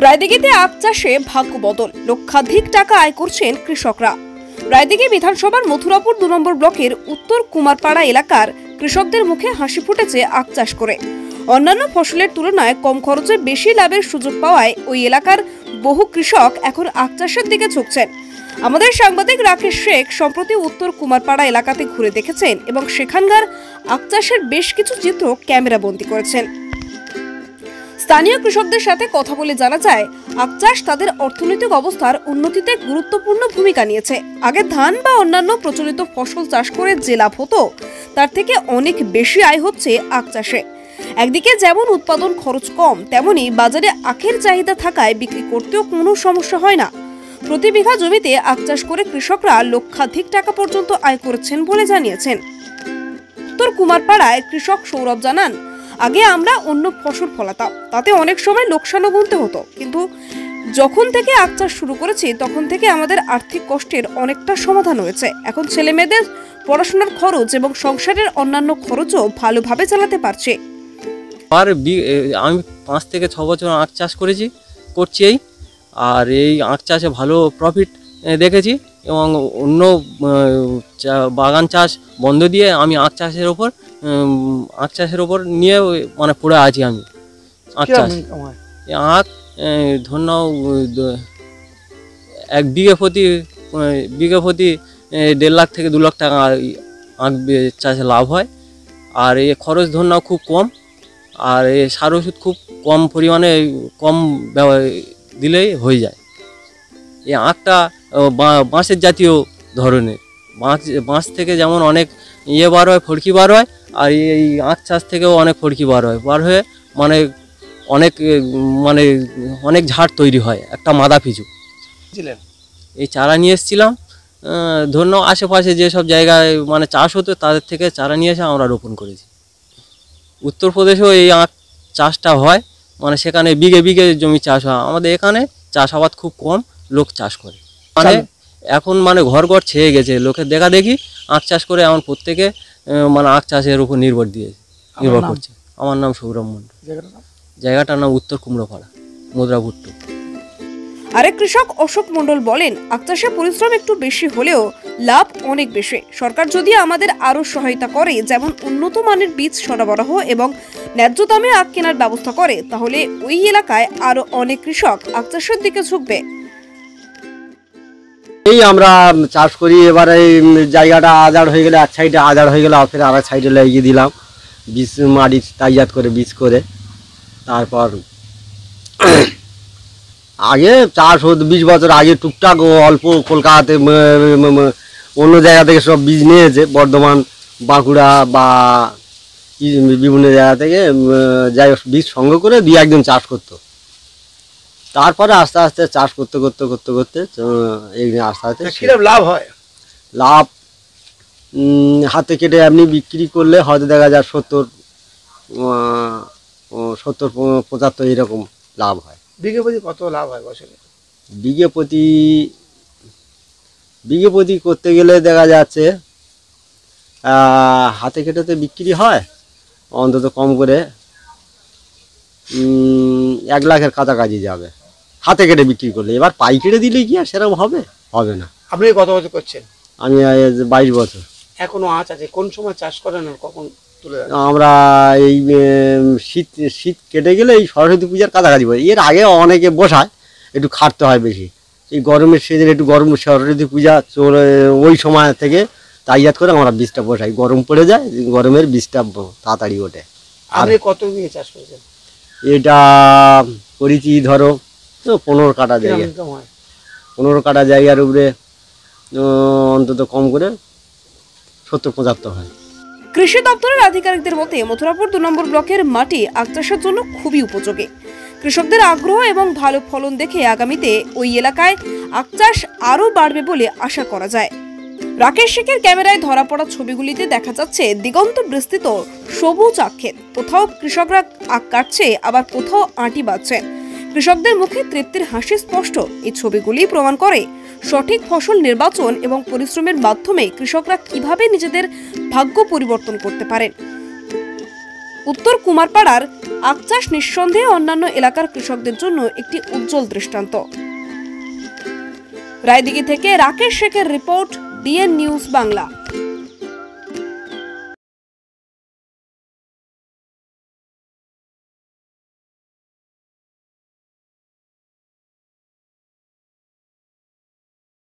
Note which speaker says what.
Speaker 1: রায়দিঘিতে আখ চাষে ভাগ্য বদল, লক্ষাধিক টাকা আয় করছেন কৃষকরা। রায়দিঘি বিধানসভার মথুরাপুর 2 নম্বর ব্লকের উত্তর কুমারপাড়া এলাকার কৃষকদের মুখে হাসি ফুটেছে আখ চাষ করে। অন্যান্য ফসলের তুলনায় কম খরচে বেশি লাভের সুযোগ পাওয়ায় ওই এলাকার বহু কৃষক এখন আখ চাষের দিকে ঝুঁকছেন। আমাদের সাংবাদিক রাকেশ শেখ সম্প্রতি উত্তর কুমারপাড়া এলাকাতে ঘুরে দেখেছেন এবং সেখানকার আখ চাষের বেশ কিছু চিত্র ক্যামেরাবন্দি করেছেন। স্থানীয় কৃষকদের সাথে কথা বলে জানা যায়, আখ চাষ তাদের অর্থনৈতিক অবস্থার উন্নতিতে গুরুত্বপূর্ণ ভূমিকা নিয়েছে। আগে ধান বা অন্যান্য প্রচলিত ফসল চাষ করে যে লাভ হতো তার থেকে অনেক বেশি আয় হচ্ছে আখ চাষে। একদিকে যেমন উৎপাদন খরচ কম, তেমনি বাজারে আখের চাহিদা থাকায় বিক্রি করতেও কোনো সমস্যা হয় না। প্রতি বিঘা জমিতে আখ চাষ করে কৃষকরা লক্ষাধিক টাকা পর্যন্ত আয় করেছেন বলে জানিয়েছেন। উত্তর কুমারপাড়ায় কৃষক সৌরভ জানান, আগে আমরা অন্য ফসল ফলাতাম, তাতে অনেক সময় লোকসানও গুনতে হতো, কিন্তু যখন থেকে আখ চাষ শুরু করেছি তখন থেকে আমাদের আর্থিক কষ্টের অনেকটা সমাধান হয়েছে। এখন ছেলে মেয়েদের পড়াশোনার খরচ এবং সংসারের অন্যান্য খরচও ভালোভাবে চালাতে পারছে।
Speaker 2: আমি 5 থেকে 6 বছর আখ চাষ করছি আর এই আখ চাষে ভালো প্রফিট দেখেছি এবং অন্য বাগান চাষ বন্ধ দিয়ে আমি আখ চাষের ওপর নিয়ে মানে পড়ে আছি। আমি আখ চাষ আখ ধন্য 1 বিঘে প্রতি 1.5 লাখ থেকে 2 লাখ টাকা আখ চাষে লাভ হয়। আর এই খরচ ধন্য খুব কম, আর এই সার ওষুধ খুব কম পরিমাণে কম দিলেই হয়ে যায়। এই আখটা বাঁশের জাতীয় ধরনের, বাঁশ থেকে যেমন অনেক বার হয়, ফড়কি বার হয়, আর এই আখ চাষ থেকেও অনেক ফড়কি বার হয়ে অনেক ঝাড় তৈরি হয় একটা মাদা পিছু। এই চারা নিয়ে এসেছিলাম, ধন্য আশেপাশে যেসব জায়গায় মানে চাষ হতো তাদের থেকে চারা নিয়ে এসে আমরা রোপণ করেছি। উত্তরপ্রদেশেও এই আখ চাষটা হয়, মানে সেখানে বিঘে বিঘে জমি চাষ হয়। আমাদের এখানে চাষাবাদ খুব কম, লোক চাষ করে, মানে এখন মানে ঘর ছেয়ে গেছে, লোকের দেখা দেখি আখ চাষ করে এখন প্রত্যেকে মানে আখ চাষের উপর নির্ভর করছে। আমার নাম সৌরভ মন্ডল, জায়গাটার নাম উত্তর কুমড়োপাড়া, মথুরাপুর।
Speaker 1: আরেক কৃষক অশোক মন্ডল বলেন, আখ চাষে পরিশ্রম একটু বেশি হলেও লাভ অনেক বেশি। সরকার যদি আমাদের আরো সহায়তা করে, যেমন উন্নত মানের বীজ সরবরাহ এবং ন্যায্য দামে আখ কেনার ব্যবস্থা করে, তাহলে ওই এলাকায় আরো অনেক কৃষক আখ চাষের দিকে ঝুঁকবে।
Speaker 3: এই আমরা চাষ করি, এবারে জায়গাটা আজাড় হয়ে গেলে এক সাইডে আজাড় হয়ে গেলে ফের আর এক সাইডে লাগিয়ে দিলাম বীজ, মাটি তাইয়াত করে বীজ করে। তারপর আগে চাষ হতো 20 বছর আগে, টুকটাক অল্প কলকাতাতে অন্য জায়গা থেকে সব বীজ নিয়েছে, বর্ধমান, বাঁকুড়া বা বিভিন্ন জায়গা থেকে যাই বীজ সংগ্রহ করে 2-1 জন চাষ করতো। তারপরে আস্তে আস্তে চাষ করতে আস্তে আস্তে
Speaker 4: লাভ হয়।
Speaker 3: লাভ হাতে কেটে এমনি বিক্রি করলে হয়তো দেখা যায় 70-75 এরকম লাভ হয়।
Speaker 4: বিঘে প্রতি কত লাভ হয় বছরে?
Speaker 3: বিঘে প্রতি করতে গেলে দেখা যাচ্ছে হাতে কেটেতে বিক্রি হয় অন্তত কম করে 1 লাখের কাছাকাছি যাবে হাতে কেটে বিক্রি করলে। এবার পাইকারি দিলে কি আর সেরকম হবে না।
Speaker 4: আপনি কত বছর করছেন?
Speaker 3: আমি 22 বছর।
Speaker 4: এখনো আঁচ আছে? কোন সময় চাষ করেন আর কখন তুলে?
Speaker 3: আমরা এই শীত কেটে গেলে এই সরস্বতী পূজার কাছাকাছি বসে। এর আগে অনেকে বসায়, একটু খাটতে হয় বেশি। এই গরমের সিজনে একটু গরম, সরস্বতী পূজা ওই সময় থেকে তাইয়াত করে আমরা বীজটা বসাই। গরম পড়ে যায়, গরমের বীজটা তাড়াতাড়ি ওঠে।
Speaker 4: আর কত বিঘে চাষ করেছেন?
Speaker 3: এটা করেছি ধরো 15 কাঠা জায়গা। 15 কাঠা জায়গার উপরে অন্তত কম করে 70-75 হয়।
Speaker 1: কৃষি দপ্তরের আধিকারিকদের মতে মথুরাপুর 2 নম্বর ব্লকের মাটি আখ চাষের জন্য খুবই উপযোগী। কৃষকদের আগ্রহ এবং ভালো ফলন দেখে আগামীতে ওই এলাকায় আখ চাষ আরও বাড়বে বলে আশা করা যায়। রাকেশ শেখের ক্যামেরায় ধরা পড়া ছবিগুলিতে দেখা যাচ্ছে দিগন্ত বিস্তৃত সবুজ আখ ক্ষেত। কোথাও কৃষকরা আখ কাটছে, আবার কোথাও আঁটি বাঁধছেন। কৃষকদের মুখে তৃপ্তির হাসি স্পষ্ট। এই ছবিগুলি প্রমাণ করে সঠিক ফসল নির্বাচন এবং পরিশ্রমের মাধ্যমে কৃষকরা কিভাবে নিজেদের ভাগ্য পরিবর্তন করতে পারেন। উত্তর কুমারপাড়ার আখ চাষ নিঃসন্দেহে অন্যান্য এলাকার কৃষকদের জন্য একটি উজ্জ্বল দৃষ্টান্ত। রায়দিঘি থেকে রাকেশ শেখের রিপোর্ট, ডিএন নিউজ বাংলা।